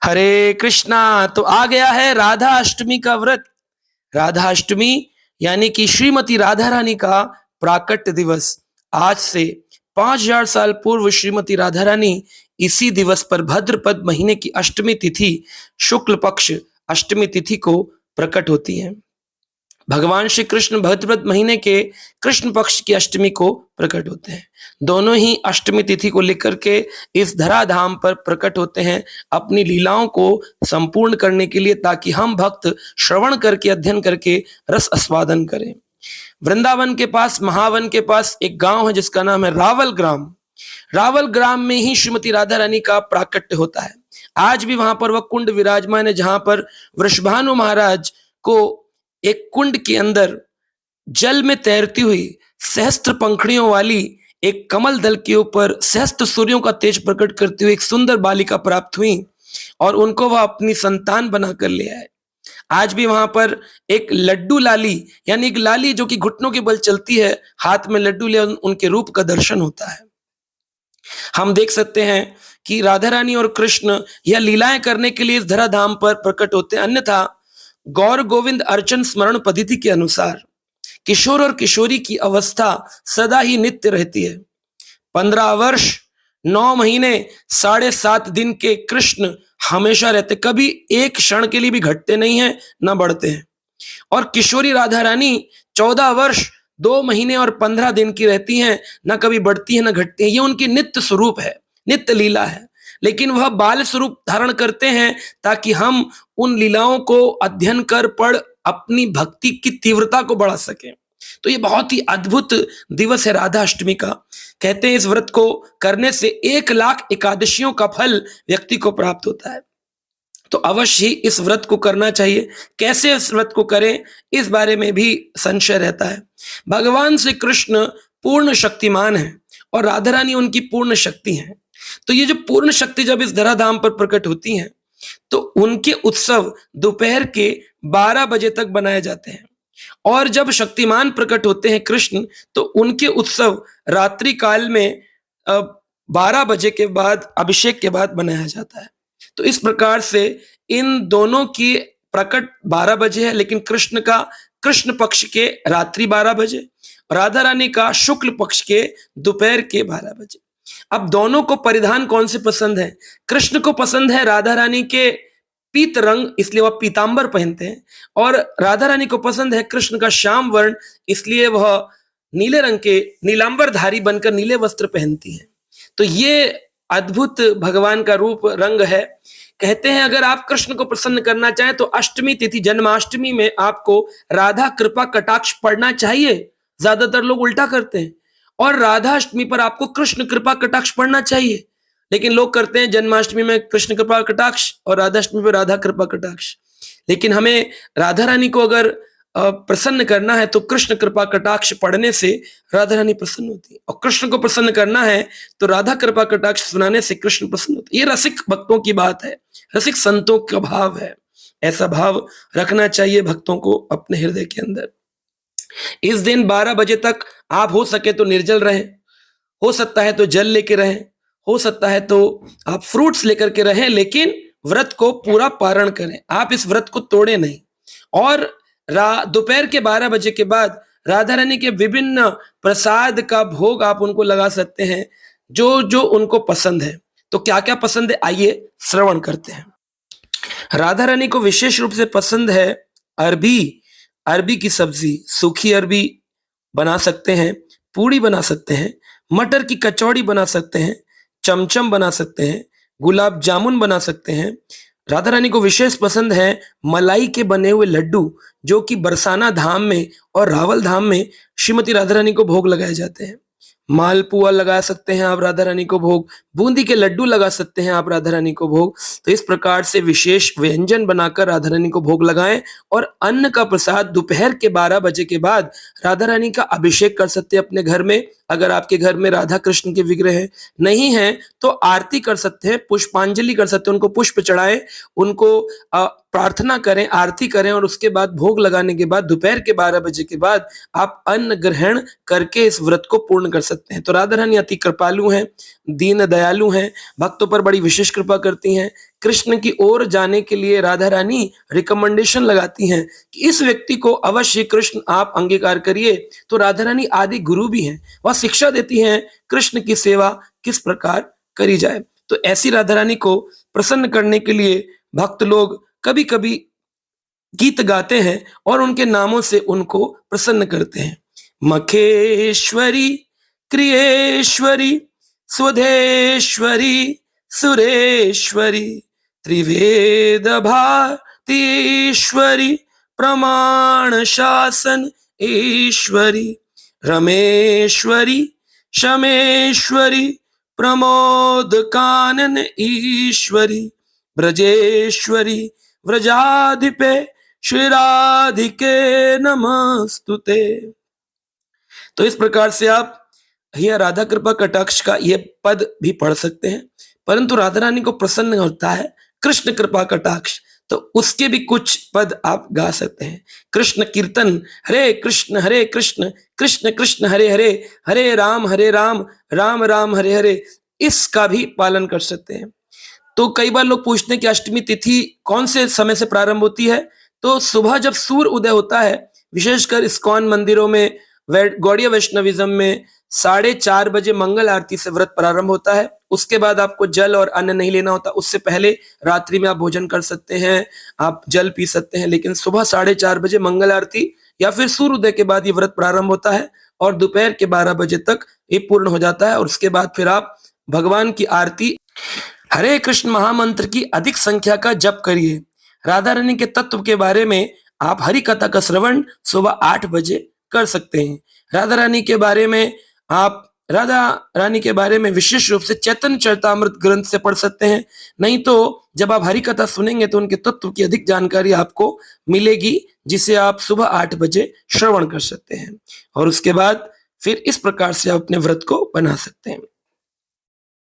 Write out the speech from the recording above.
हरे कृष्णा। तो आ गया है राधा अष्टमी का व्रत। राधा अष्टमी यानी कि श्रीमती राधा रानी का प्राकट्य दिवस। आज से 5000 साल पूर्व श्रीमती राधा रानी इसी दिवस पर भाद्रपद महीने की अष्टमी तिथि शुक्ल पक्ष अष्टमी तिथि को प्रकट होती है। भगवान श्री कृष्ण भाद्रपद महीने के कृष्ण पक्ष की अष्टमी को प्रकट होते हैं। दोनों ही अष्टमी तिथि को लेकर के इस धराधाम पर प्रकट होते हैं अपनी लीलाओं को संपूर्ण करने के लिए, ताकि हम भक्त श्रवण करके अध्ययन करके रस आस्वादन करें। वृंदावन के पास, महावन के पास एक गांव है जिसका नाम है रावल ग्राम। रावल ग्राम में ही श्रीमती राधा रानी का प्राकट्य होता है। आज भी वहां पर वह कुंड विराजमान है जहां पर वृषभानु महाराज को एक कुंड के अंदर जल में तैरती हुई सहस्त्र पंखड़ियों वाली एक कमल दल के ऊपर सहस्त्र सूर्यों का तेज प्रकट करती हुई एक सुंदर बालिका प्राप्त हुई और उनको वह अपनी संतान बनाकर ले आए। आज भी वहां पर एक लड्डू लाली यानी एक लाली जो कि घुटनों के बल चलती है, हाथ में लड्डू ले उनके रूप का दर्शन होता है। हम देख सकते हैं कि राधा रानी और कृष्ण यह लीलाएं करने के लिए इस धराधाम पर प्रकट होते हैं। अन्यथा गौर गोविंद अर्चन स्मरण पद्धति के अनुसार किशोर और किशोरी की अवस्था सदा ही नित्य रहती है। 15 वर्ष 9 महीने 7.5 दिन के कृष्ण हमेशा रहते, कभी एक क्षण के लिए भी घटते नहीं है न बढ़ते हैं। और किशोरी राधा रानी 14 वर्ष 2 महीने और 15 दिन की रहती हैं, न कभी बढ़ती है न घटती है। ये उनकी नित्य स्वरूप है, नित्य लीला है। लेकिन वह बाल स्वरूप धारण करते हैं ताकि हम उन लीलाओं को अध्ययन कर पढ़ अपनी भक्ति की तीव्रता को बढ़ा सकें। तो ये बहुत ही अद्भुत दिवस है राधा अष्टमी का। कहते हैं इस व्रत को करने से 1 लाख एकादशियों का फल व्यक्ति को प्राप्त होता है। तो अवश्य ही इस व्रत को करना चाहिए। कैसे इस व्रत को करें इस बारे में भी संशय रहता है। भगवान श्री कृष्ण पूर्ण शक्तिमान है और राधा रानी उनकी पूर्ण शक्ति है। तो ये जो पूर्ण शक्ति जब इस धराधाम पर प्रकट होती हैं तो उनके उत्सव दोपहर के 12 बजे तक बनाए जाते हैं। और जब शक्तिमान प्रकट होते हैं कृष्ण तो उनके उत्सव रात्रि काल में 12 बजे के बाद अभिषेक के बाद बनाया जाता है। तो इस प्रकार से इन दोनों की प्रकट 12 बजे है, लेकिन कृष्ण का कृष्ण पक्ष के रात्रि 12 बजे, राधा रानी का शुक्ल पक्ष के दोपहर के 12 बजे। अब दोनों को परिधान कौन से पसंद है? कृष्ण को पसंद है राधा रानी के पीत रंग, इसलिए वह पीतांबर पहनते हैं, और राधा रानी को पसंद है कृष्ण का श्याम वर्ण, इसलिए वह नीले रंग के नीलांबरधारी बनकर नीले वस्त्र पहनती हैं। तो ये अद्भुत भगवान का रूप रंग है। कहते हैं अगर आप कृष्ण को प्रसन्न करना चाहें तो अष्टमी तिथि जन्माष्टमी में आपको राधा कृपा कटाक्ष पढ़ना चाहिए। ज्यादातर लोग उल्टा करते हैं, और राधा अष्टमी पर आपको कृष्ण कृपा कटाक्ष पढ़ना चाहिए। लेकिन लोग करते हैं जन्माष्टमी में कृष्ण कृपा कटाक्ष और राधाष्टमी पर राधा कृपा कटाक्ष। लेकिन हमें राधा रानी को अगर प्रसन्न करना है तो कृष्ण कृपा कटाक्ष पढ़ने से राधा रानी प्रसन्न होती है, और कृष्ण को प्रसन्न करना है तो राधा कृपा कटाक्ष सुनाने से कृष्ण प्रसन्न होते हैं। ये रसिक भक्तों की बात है, रसिक संतों का भाव है। ऐसा भाव रखना चाहिए भक्तों को अपने हृदय के अंदर। इस दिन 12 बजे तक आप हो सके तो निर्जल रहें, हो सकता है तो जल लेके रहें, हो सकता है तो आप फ्रूट्स लेकर के रहें, लेकिन व्रत को पूरा पारण करें। आप इस व्रत को तोड़े नहीं। और दोपहर के 12 बजे के बाद राधा रानी के विभिन्न प्रसाद का भोग आप उनको लगा सकते हैं जो जो उनको पसंद है। तो क्या क्या पसंद है आइए श्रवण करते हैं। राधा रानी को विशेष रूप से पसंद है अरबी की सब्जी, सूखी अरबी बना सकते हैं, पूड़ी बना सकते हैं, मटर की कचौड़ी बना सकते हैं, चमचम बना सकते हैं, गुलाब जामुन बना सकते हैं। राधा रानी को विशेष पसंद है मलाई के बने हुए लड्डू, जो कि बरसाना धाम में और रावल धाम में श्रीमती राधा रानी को भोग लगाए जाते हैं। मालपुआ लगा सकते हैं आप राधा रानी को भोग, बूंदी के लड्डू लगा सकते हैं आप राधा रानी को भोग। तो इस प्रकार से विशेष व्यंजन बनाकर राधा रानी को भोग लगाएं, और अन्न का प्रसाद दोपहर के 12 बजे के बाद राधा रानी का अभिषेक कर सकते हैं अपने घर में। अगर आपके घर में राधा कृष्ण के विग्रह है नहीं है तो आरती कर सकते हैं, पुष्पांजलि कर सकते हैं, उनको पुष्प चढ़ाएं, उनको प्रार्थना करें, आरती करें, और उसके बाद भोग लगाने के बाद दोपहर के 12 बजे के बाद आप अन्न ग्रहण करके इस व्रत को पूर्ण कर सकते हैं। तो राधा रानी अति कृपालु हैं, दीन दयालु हैं, भक्तों पर बड़ी विशेष कृपा करती हैं। कृष्ण की ओर जाने के लिए राधा रानी रिकमेंडेशन लगाती हैं कि इस व्यक्ति को अवश्य कृष्ण आप अंगीकार करिए। तो राधा रानी आदि गुरु भी हैं, वह शिक्षा देती हैं कृष्ण की सेवा किस प्रकार करी जाए। तो ऐसी राधा रानी को प्रसन्न करने के लिए भक्त लोग कभी कभी गीत गाते हैं और उनके नामों से उनको प्रसन्न करते हैं। मखेश्वरी, क्रियेश्वरी, स्वधेश्वरी, सुरेश्वरी, त्रिवेद भारतीश्वरी, प्रमाण शासन ईश्वरी, रमेश्वरी, शमेश्वरी, प्रमोद कानन ईश्वरी, ब्रजेश्वरी, व्रजाधिपे, श्री राधिके नमस्तुते। तो इस प्रकार से आप यह राधा कृपा कटाक्ष का यह पद भी पढ़ सकते हैं। परंतु राधा रानी को प्रसन्न होता है कृष्ण कृपा कटाक्ष, तो उसके भी कुछ पद आप गा सकते हैं। कृष्ण कीर्तन, हरे कृष्ण कृष्ण कृष्ण हरे हरे, हरे राम राम राम हरे हरे, इसका भी पालन कर सकते हैं। तो कई बार लोग पूछते हैं कि अष्टमी तिथि कौन से समय से प्रारंभ होती है। तो सुबह जब सूर्य उदय होता है, विशेषकर इस्कॉन मंदिरों में, गौड़ीय वैष्णविज्म में 4:30 बजे मंगल आरती से व्रत प्रारंभ होता है। उसके बाद आपको जल और अन्न नहीं लेना होता। उससे पहले रात्रि में आप भोजन कर सकते हैं, आप जल पी सकते हैं, लेकिन सुबह 4:30 बजे मंगल आरती या फिर सूर्योदय के बाद ये व्रत प्रारंभ होता है और दोपहर के 12 बजे तक ये पूर्ण हो जाता है। और उसके बाद फिर आप भगवान की आरती, हरे कृष्ण महामंत्र की अधिक संख्या का जप करिए। राधा रानी के तत्व के बारे में आप हरि कथा का श्रवण सुबह 8 बजे कर सकते हैं। राधा रानी के बारे में आप विशेष रूप से चैतन्य चरितामृत ग्रंथ से पढ़ सकते हैं। नहीं तो जब आप हरि कथा सुनेंगे तो उनके तत्व की अधिक जानकारी आपको मिलेगी, जिसे आप सुबह 8 बजे श्रवण कर सकते हैं। और उसके बाद फिर इस प्रकार से आप अपने व्रत को बना सकते हैं।